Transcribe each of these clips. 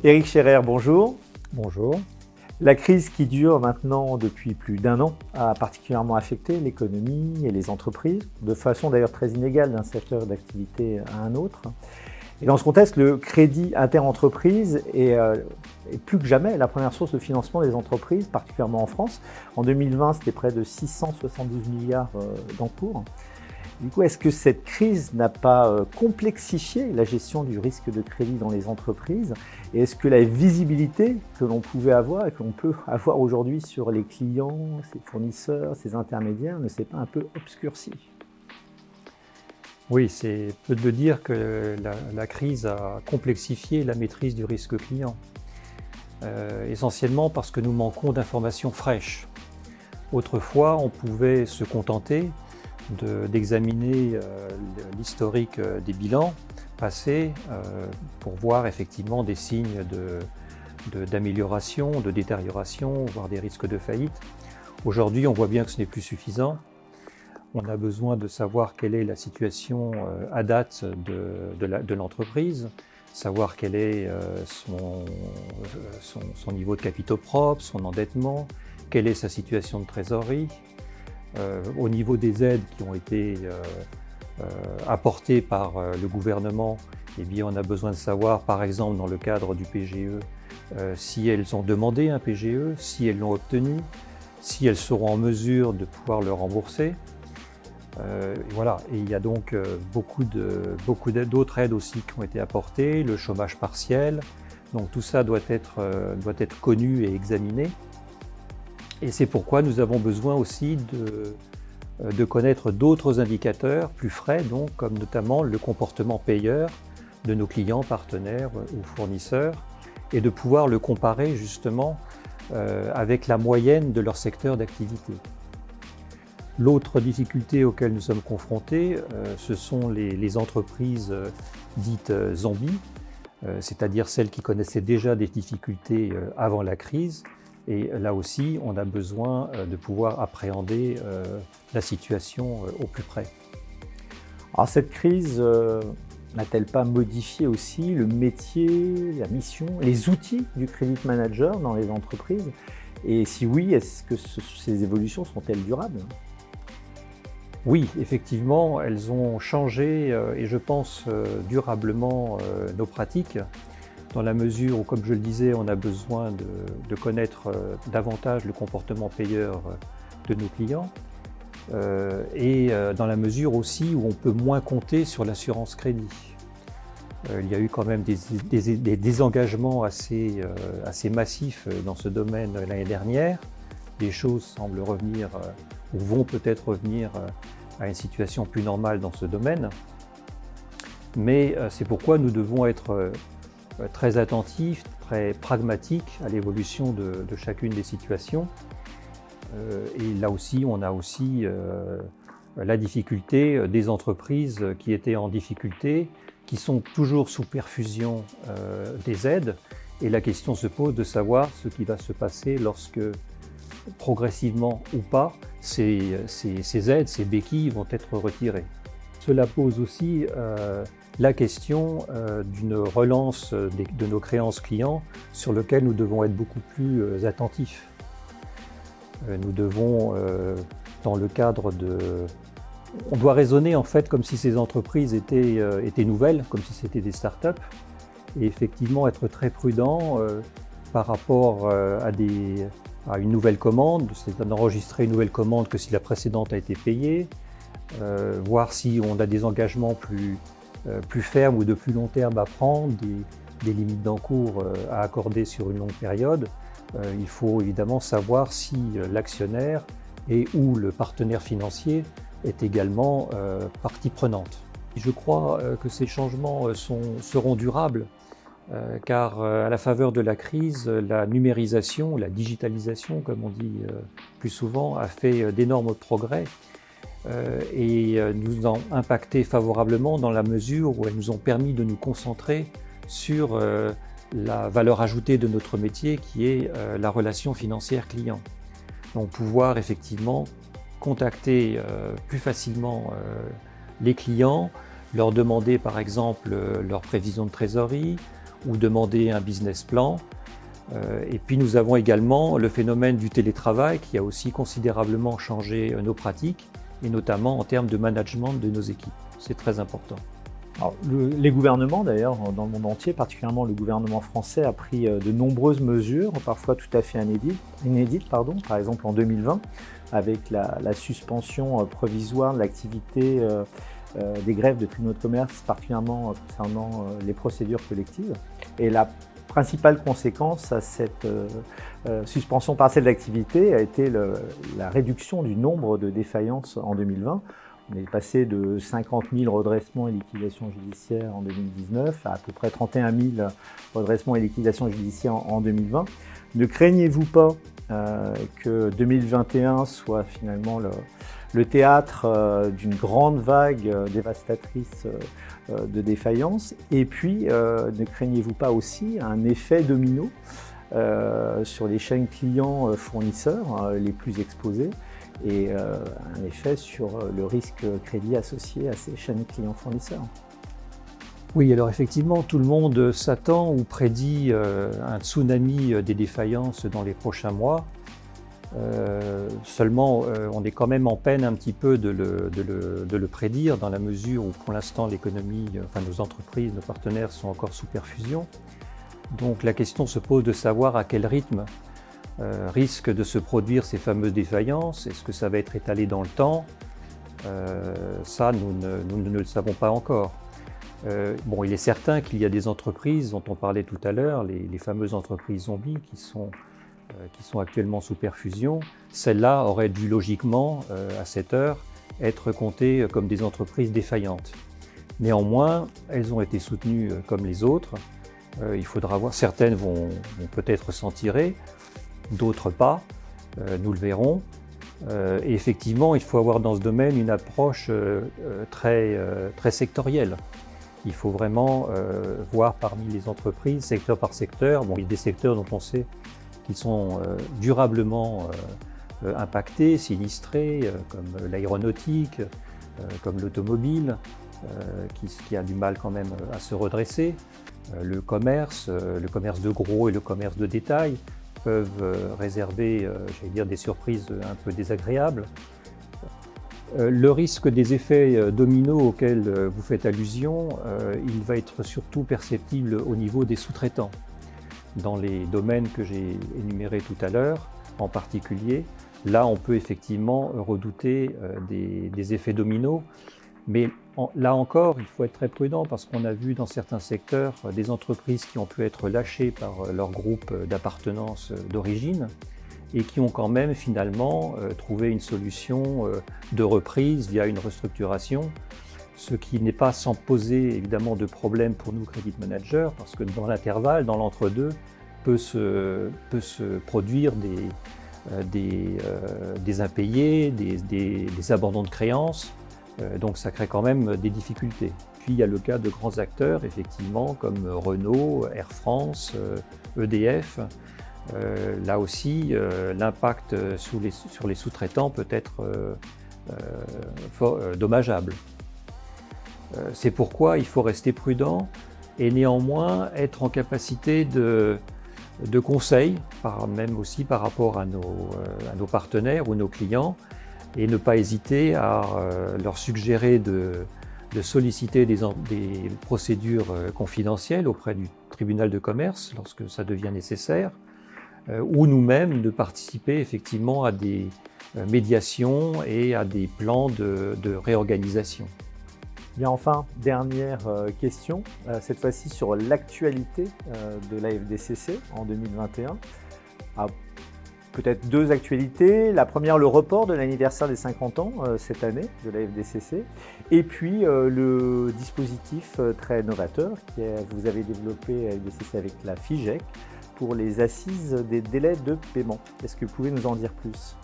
Éric Scherer, bonjour. Bonjour. La crise qui dure maintenant depuis plus d'un an a particulièrement affecté l'économie et les entreprises, de façon d'ailleurs très inégale d'un secteur d'activité à un autre. Et dans ce contexte, le crédit interentreprise est plus que jamais la première source de financement des entreprises, particulièrement en France. En 2020, c'était près de 672 milliards d'encours. Du coup, est-ce que cette crise n'a pas complexifié la gestion du risque de crédit dans les entreprises? Et est-ce que la visibilité que l'on pouvait avoir et que l'on peut avoir aujourd'hui sur les clients, ses fournisseurs, ses intermédiaires ne s'est pas un peu obscurcie? Oui, c'est peu de dire que la crise a complexifié la maîtrise du risque client. Essentiellement parce que nous manquons d'informations fraîches. Autrefois, on pouvait se contenter d'examiner l'historique des bilans passés pour voir effectivement des signes d'amélioration, de détérioration, voire des risques de faillite. Aujourd'hui, on voit bien que ce n'est plus suffisant. On a besoin de savoir quelle est la situation à date de l'entreprise, savoir quel est son niveau de capitaux propres, son endettement, quelle est sa situation de trésorerie. Au niveau des aides qui ont été apportées par le gouvernement, eh bien, on a besoin de savoir, par exemple, dans le cadre du PGE, si elles ont demandé un PGE, si elles l'ont obtenu, si elles seront en mesure de pouvoir le rembourser. Voilà. Et il y a donc beaucoup d'autres aides aussi qui ont été apportées, le chômage partiel. Donc tout ça doit être connu et examiné. Et c'est pourquoi nous avons besoin aussi de connaître d'autres indicateurs plus frais, donc, comme notamment le comportement payeur de nos clients, partenaires ou fournisseurs, et de pouvoir le comparer justement avec la moyenne de leur secteur d'activité. L'autre difficulté auquel nous sommes confrontés, ce sont les entreprises dites zombies, c'est-à-dire celles qui connaissaient déjà des difficultés avant la crise. Et là aussi, on a besoin de pouvoir appréhender la situation au plus près. Alors cette crise n'a-t-elle pas modifié aussi le métier, la mission, les outils du credit manager dans les entreprises? Et si oui, est-ce que ces évolutions sont-elles durables? Oui, effectivement, elles ont changé et je pense durablement nos pratiques. Dans la mesure où, comme je le disais, on a besoin de connaître davantage le comportement payeur de nos clients et dans la mesure aussi où on peut moins compter sur l'assurance crédit. Il y a eu quand même des désengagements assez massifs dans ce domaine l'année dernière. Les choses semblent revenir ou vont peut-être revenir à une situation plus normale dans ce domaine. Mais c'est pourquoi nous devons être très attentif, très pragmatique à l'évolution de chacune des situations. Et là aussi, on a aussi la difficulté des entreprises qui étaient en difficulté, qui sont toujours sous perfusion des aides. Et la question se pose de savoir ce qui va se passer lorsque, progressivement ou pas, ces aides, ces béquilles vont être retirées. Cela pose aussi la question d'une relance de nos créances clients sur lequel nous devons être beaucoup plus attentifs. Nous devons, dans le cadre on doit raisonner en fait comme si ces entreprises étaient nouvelles, comme si c'était des startups, et effectivement être très prudent par rapport à une nouvelle commande, c'est d'enregistrer une nouvelle commande que si la précédente a été payée, voir si on a des engagements plus fermes ou de plus long terme à prendre, des limites d'encours à accorder sur une longue période. Il faut évidemment savoir si l'actionnaire et ou le partenaire financier est également partie prenante. Je crois que ces changements seront durables car à la faveur de la crise, la numérisation, la digitalisation, comme on dit plus souvent, a fait d'énormes progrès. Et nous ont impacté favorablement dans la mesure où elles nous ont permis de nous concentrer sur la valeur ajoutée de notre métier qui est la relation financière client. Donc pouvoir effectivement contacter plus facilement les clients, leur demander par exemple leur prévision de trésorerie ou demander un business plan. Et puis nous avons également le phénomène du télétravail qui a aussi considérablement changé nos pratiques, et notamment en termes de management de nos équipes. C'est très important. Alors, les gouvernements, d'ailleurs, dans le monde entier, particulièrement le gouvernement français, a pris de nombreuses mesures, parfois tout à fait inédites, par exemple en 2020, avec la suspension provisoire de l'activité des greffes de tribunaux de commerce, particulièrement concernant les procédures collectives. Et la principale conséquence à cette suspension partielle d'activité a été la réduction du nombre de défaillances en 2020. On est passé de 50 000 redressements et liquidations judiciaires en 2019 à peu près 31 000 redressements et liquidations judiciaires en 2020. Ne craignez-vous pas que 2021 soit finalement le théâtre d'une grande vague dévastatrice de défaillances? Et puis, ne craignez-vous pas aussi un effet domino sur les chaînes clients-fournisseurs les plus exposées et un effet sur le risque crédit associé à ces chaînes clients-fournisseurs? Oui, alors effectivement, tout le monde s'attend ou prédit un tsunami des défaillances dans les prochains mois. Seulement, on est quand même en peine un petit peu de le prédire, dans la mesure où pour l'instant l'économie, enfin nos entreprises, nos partenaires sont encore sous perfusion. Donc la question se pose de savoir à quel rythme risquent de se produire ces fameuses défaillances. Est-ce que ça va être étalé dans le temps? Ça, nous ne le savons pas encore. Bon, il est certain qu'il y a des entreprises dont on parlait tout à l'heure, les fameuses entreprises zombies qui sont actuellement sous perfusion. Celles-là auraient dû logiquement, à cette heure, être comptées comme des entreprises défaillantes. Néanmoins, elles ont été soutenues comme les autres. Il faudra voir, certaines vont peut-être s'en tirer, d'autres pas, nous le verrons. Et effectivement, il faut avoir dans ce domaine une approche très sectorielle. Il faut vraiment voir parmi les entreprises, secteur par secteur. Bon, il y a des secteurs dont on sait qu'ils sont durablement impactés, sinistrés, comme l'aéronautique, comme l'automobile, qui a du mal quand même à se redresser. Le commerce de gros et le commerce de détail peuvent réserver, des surprises un peu désagréables. Le risque des effets dominos auxquels vous faites allusion, il va être surtout perceptible au niveau des sous-traitants. Dans les domaines que j'ai énumérés tout à l'heure, en particulier, là on peut effectivement redouter des effets dominos, mais là encore il faut être très prudent parce qu'on a vu dans certains secteurs des entreprises qui ont pu être lâchées par leur groupe d'appartenance d'origine et qui ont quand même finalement trouvé une solution de reprise via une restructuration, ce qui n'est pas sans poser évidemment de problème pour nous credit managers, parce que dans l'intervalle, dans l'entre-deux, peut se produire des impayés, des abandons de créances, donc ça crée quand même des difficultés. Puis il y a le cas de grands acteurs, effectivement, comme Renault, Air France, EDF. Là aussi, l'impact sur les sous-traitants peut être dommageable. C'est pourquoi il faut rester prudent et néanmoins être en capacité de conseil, même aussi par rapport à nos partenaires ou nos clients, et ne pas hésiter à leur suggérer de solliciter des procédures confidentielles auprès du tribunal de commerce lorsque ça devient nécessaire, ou nous-mêmes de participer effectivement à des médiations et à des plans de réorganisation. Bien, enfin, dernière question, cette fois-ci sur l'actualité de la FDCC en 2021. Peut-être deux actualités. La première, le report de l'anniversaire des 50 ans cette année de la FDCC. Et puis le dispositif très novateur que vous avez développé à FDCC avec la FIGEC pour les assises des délais de paiement. Est-ce que vous pouvez nous en dire plus ?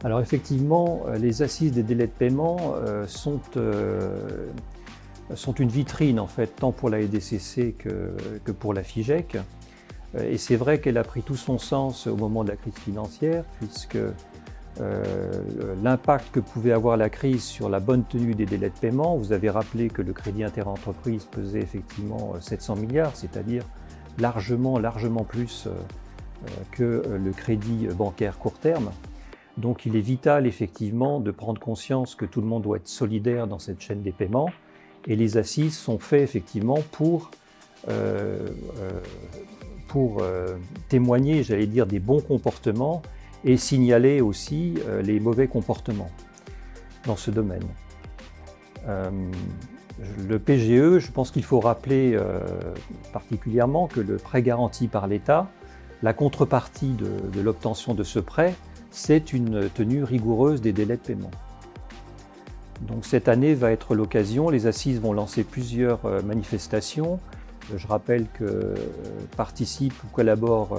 Alors effectivement, les assises des délais de paiement sont une vitrine en fait, tant pour la FDCC que pour la FIGEC. Et c'est vrai qu'elle a pris tout son sens au moment de la crise financière, puisque l'impact que pouvait avoir la crise sur la bonne tenue des délais de paiement. Vous avez rappelé que le crédit interentreprise pesait effectivement 700 milliards, c'est-à-dire largement plus que le crédit bancaire court terme. Donc il est vital effectivement de prendre conscience que tout le monde doit être solidaire dans cette chaîne des paiements, et les assises sont faites effectivement pour témoigner, j'allais dire, des bons comportements et signaler aussi les mauvais comportements dans ce domaine. Le PGE, je pense qu'il faut rappeler particulièrement que le prêt garanti par l'État, la contrepartie de l'obtention de ce prêt, c'est une tenue rigoureuse des délais de paiement. Donc cette année va être l'occasion, les assises vont lancer plusieurs manifestations. Je rappelle que participe ou collabore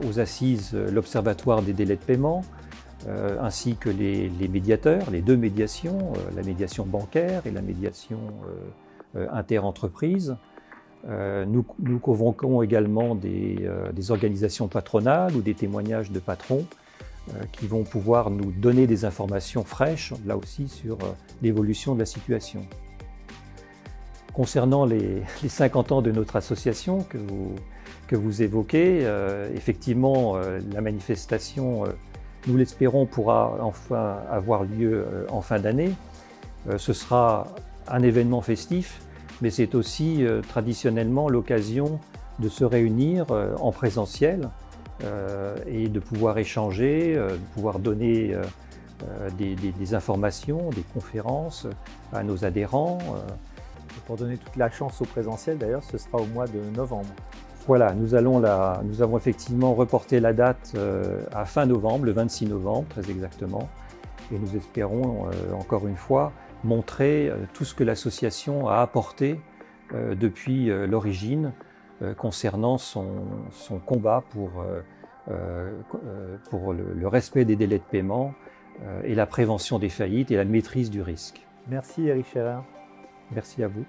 aux assises l'Observatoire des délais de paiement, ainsi que les médiateurs, les deux médiations, la médiation bancaire et la médiation interentreprise. Nous convoquons également des organisations patronales ou des témoignages de patrons qui vont pouvoir nous donner des informations fraîches, là aussi, sur l'évolution de la situation. Concernant les 50 ans de notre association que vous évoquez, effectivement, la manifestation, nous l'espérons, pourra enfin avoir lieu en fin d'année. Ce sera un événement festif, mais c'est aussi traditionnellement l'occasion de se réunir en présentiel et de pouvoir échanger, de pouvoir donner des informations, des conférences à nos adhérents. Pour donner toute la chance au présentiel, d'ailleurs, ce sera au mois de novembre. Voilà, nous avons effectivement reporté la date à fin novembre, le 26 novembre très exactement, et nous espérons encore une fois montrer tout ce que l'association a apporté depuis l'origine concernant son combat pour le respect des délais de paiement et la prévention des faillites et la maîtrise du risque. Merci Eric Scherer. Merci à vous.